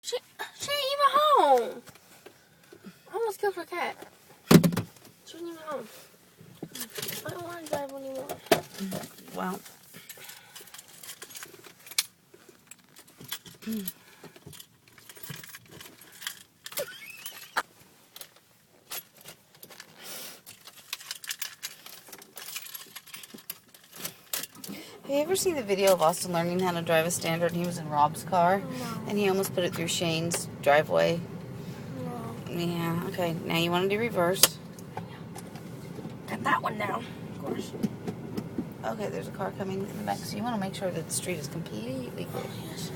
She ain't even home. I almost killed her cat. She wasn't even home. I don't want to drive anymore. Well. Have you ever seen the video of Austin learning how to drive a standard? He was in Rob's car, and he almost put it through Shane's driveway. No. Yeah, okay. Now you want to do reverse. Got that one down, of course. Okay, there's a car coming in the back, so you want to make sure that the street is completely clear. Yes,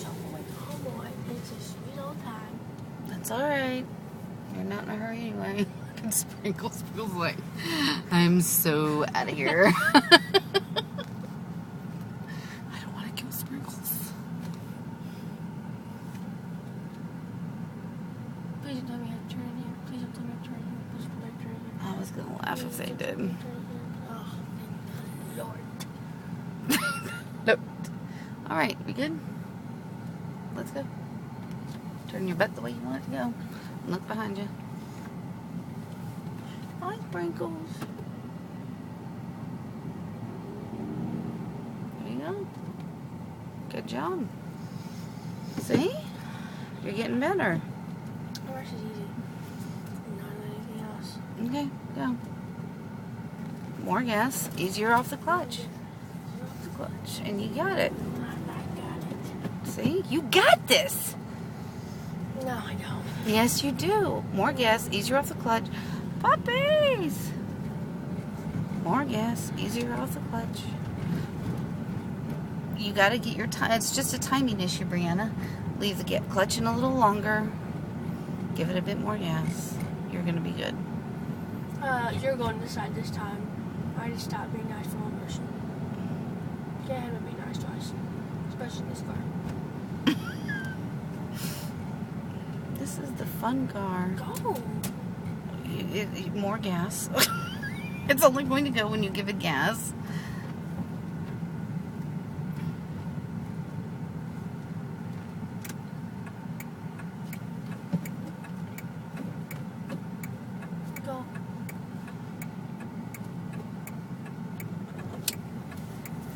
oh boy, it's a sweet old time. That's alright. You're not in a hurry anyway. And Sprinkles feels like, I'm so out of here. I don't want to kill Sprinkles. Please don't tell me I have to turn here. Please don't tell me I have to turn here. Please don't tell me I have to turn here. I was going to laugh if they did. Oh, thank Lord. Nope. Alright, we good? Let's go. Turn your butt the way you want it to go. And look behind you. Hi, Sprinkles. There you go. Good job. See? You're getting better. The rest is easy. Not anything else. Okay, go. More gas. Easier off the clutch. Off the clutch. And you got it. I got it. See? You got this. No, I don't. Yes, you do. More gas. Easier off the clutch. Puppies! More gas. Easier off the clutch. You got to get your time. It's just a timing issue, Brianna. Leave the clutch in a little longer. Give it a bit more gas. You're going to be good. You're going to decide this time. I just stopped being nice to one person. You can't have it be nice to us. Especially in this car. This is the fun car. Go! More gas. It's only going to go when you give it gas. Go.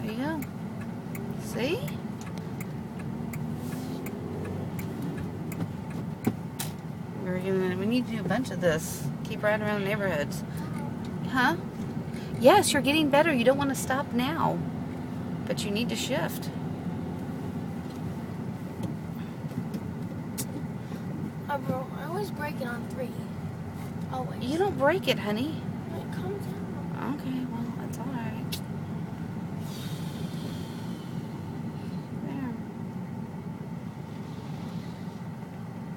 There you go. See? We need to do a bunch of this. Keep riding around neighborhoods. Huh? Yes, you're getting better. You don't want to stop now. But you need to shift. I always break it on 3. Always. You don't break it, honey. It comes out. Okay, well, that's alright. There.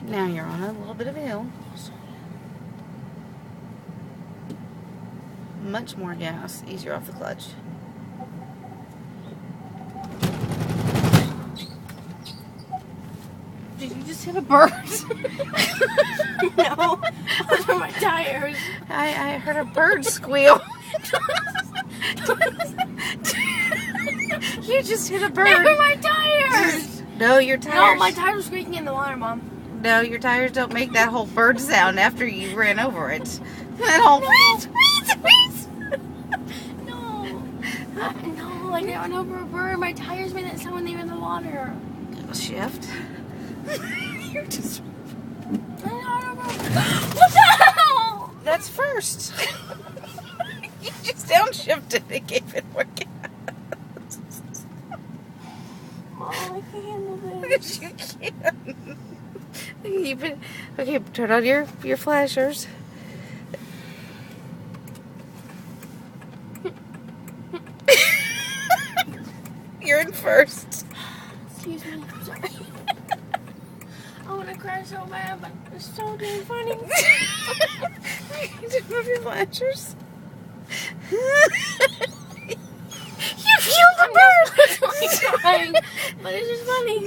Now you're on a little bit of a hill. Much more gas. Easier off the clutch. Did you just hit a bird? No. Those are my tires. I heard a bird squeal. You just hit a bird. They were my tires. No, your tires. No, my tires were squeaking in the water, Mom. No, your tires don't make that whole bird sound after you ran over it. That whole wheeze, wheeze, wheeze. No. No, I didn't run over a bird. My tires made that sound when they were in the water. Shift. You're just. I ran over a bird. What the hell? That's first. You just downshifted and gave it more gas. Mom, I can't handle this. You can. Okay, turn on your flashers. You're in first. Excuse me, I'm sorry. I want to cry so bad, but it's so damn funny. Just move your flashers. You killed a bird! I'm crying, but this is funny.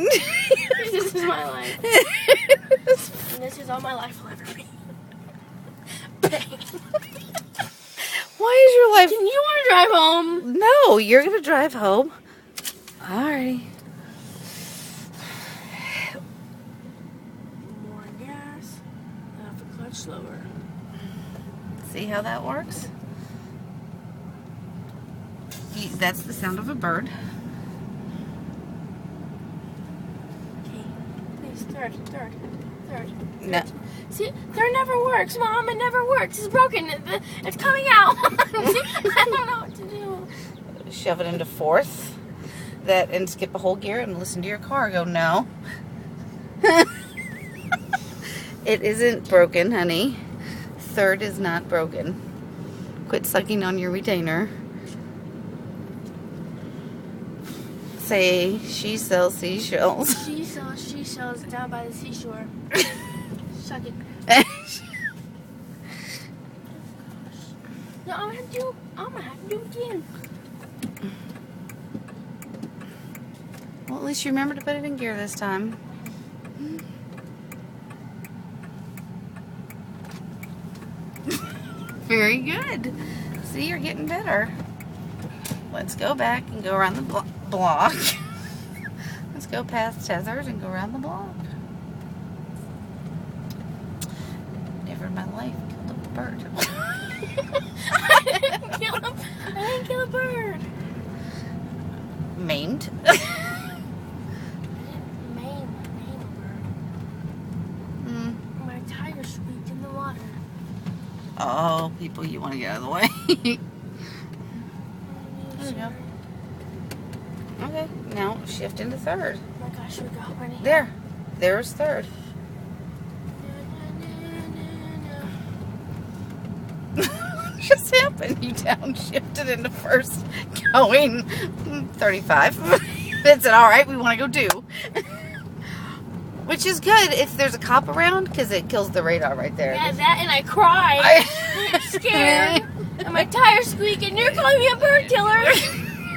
This is my life. And this is all my life will ever be. Why is your life... You want to drive home? No, you're going to drive home. Alrighty. slower. See how that works? That's the sound of a bird. Okay, please, third. No. See, third never works, Mom. It never works. It's broken. It's coming out. I don't know what to do. Shove it into fourth. And skip a whole gear and listen to your car go, no. It isn't broken, honey. Third is not broken. Quit sucking on your retainer. Say, she sells seashells. She sells down by the seashore. Suck it. No, I'm gonna have to do it again. Well, at least you remember to put it in gear this time. Very good. See, you're getting better. Let's go back and go around the block. Let's go past Tethers and go around the block. Never in my life killed a bird. I didn't kill a bird. Maimed. I didn't maim a bird. My tire squeaked in the water. Oh, people, you want to get out of the way. There you go. Okay, now shift into third. Oh my gosh, we go already. There's third. What just happened? You downshifted into first, going 35. It's all right. We want to go 2. Which is good if there's a cop around, because it kills the radar right there. Yeah, that, and I cried. I'm scared. And my tire's squeaking. You're calling me a bird killer.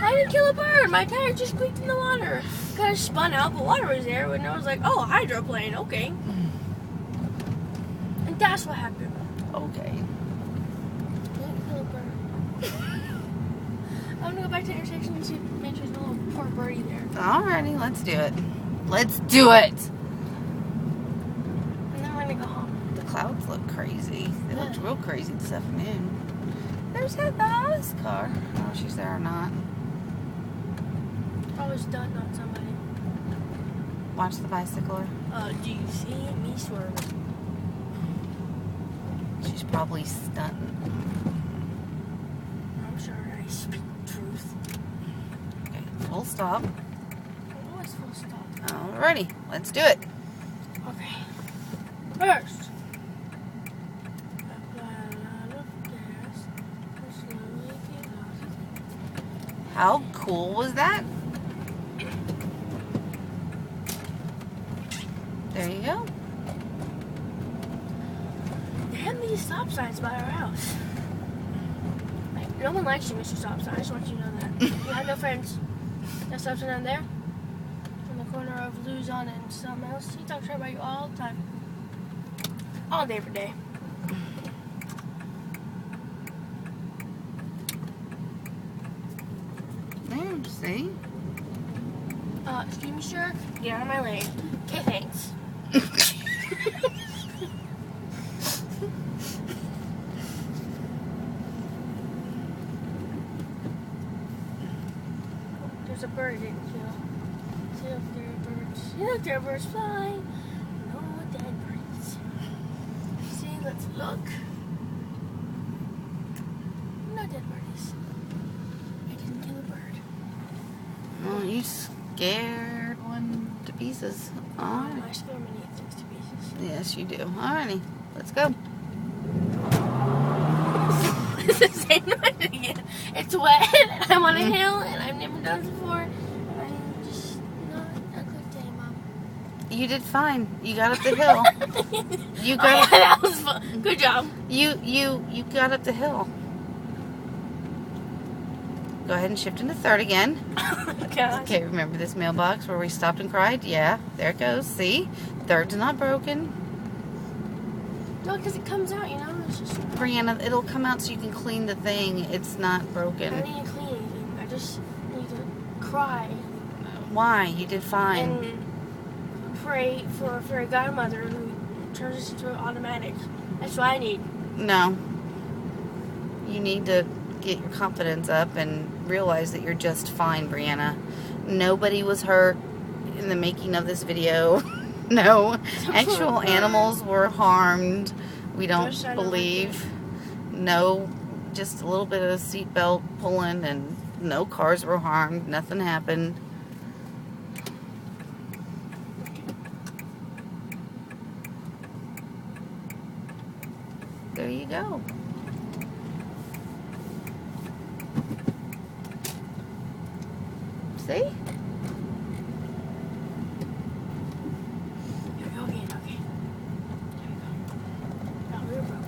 I didn't kill a bird. My tire just squeaked in the water. Kind of spun out, but water was there. And I was like, oh, hydroplane. Okay. And that's what happened. Okay. I didn't kill a bird. I'm going to go back to the intersection and see, make sure there's no little poor birdie there. Alrighty, let's do it. Let's do it. And then we're going to go home. The clouds look crazy. They looked real crazy this afternoon. There's Heather's car. Oh, she's there or not. Probably stunned on somebody. Watch the bicycler. Do you see me swerving? She's probably stunting. I'm sure I speak truth. Okay, full stop. Always full stop. Alrighty, let's do it. Okay. First, apply a lot of gas and slowly get off. How cool was that? There you go. They have these stop signs by our house. Like, no one likes you, Mr. Stop Sign. I just want you to know that. You have no friends. That stop sign down there, on the corner of Luzon and something else. He talks right about you all the time. All day, every day. There, see? Excuse me, sir. Get out of my lane. Okay, thanks. There's a bird I didn't kill. See if there are birds. Yeah, there are birds flying. No dead birds. See, let's look. No dead birdies. I didn't kill a bird. Well, you scared one to pieces. Alright. I scare many things to pieces. Yes, you do. Alrighty, let's go. It's the same night again. It's wet, and I'm on a hill, and I've never done this before. And I'm just not a good day, Mom. You did fine. You got up the hill. You got Oh, yeah, that was fun. Good job. You got up the hill. Go ahead and shift into third again. Gosh. Okay, remember this mailbox where we stopped and cried? Yeah, there it goes. See? Third's not broken. No, because it comes out, you know? It's just... Brianna, it'll come out so you can clean the thing. It's not I broken. don't need to clean anything. I just need to cry Why? You did fine. and pray for a godmother who transition to automatic. That's what I need. No. You need to get your confidence up and realize that you're just fine, Brianna. Nobody was hurt in the making of this video. No actual animals were harmed. We don't believe. No, just a little bit of seatbelt pulling and no cars were harmed. Nothing happened. There you go. See?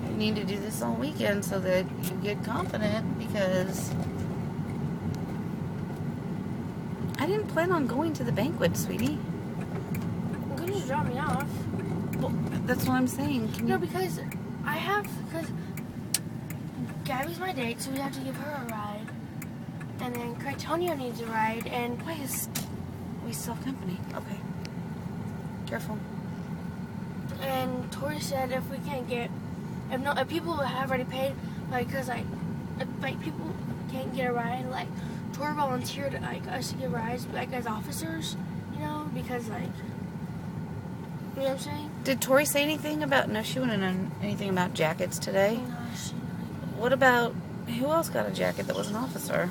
You need to do this all weekend so that you get confident, because I didn't plan on going to the banquet, sweetie. You could just drop me off. Well, that's what I'm saying. No, because Gabby's my date, so we have to give her a ride. And then Crichtonio needs a ride, and we still have company. Okay. Careful. And Tori said if we can't get, if people have already paid, because if people can't get a ride, Tori volunteered us to get rides, as officers, because you know what I'm saying? Did Tori say anything about? No, she wouldn't know anything about jackets today. No, she didn't. What about, who else got a jacket that was an officer?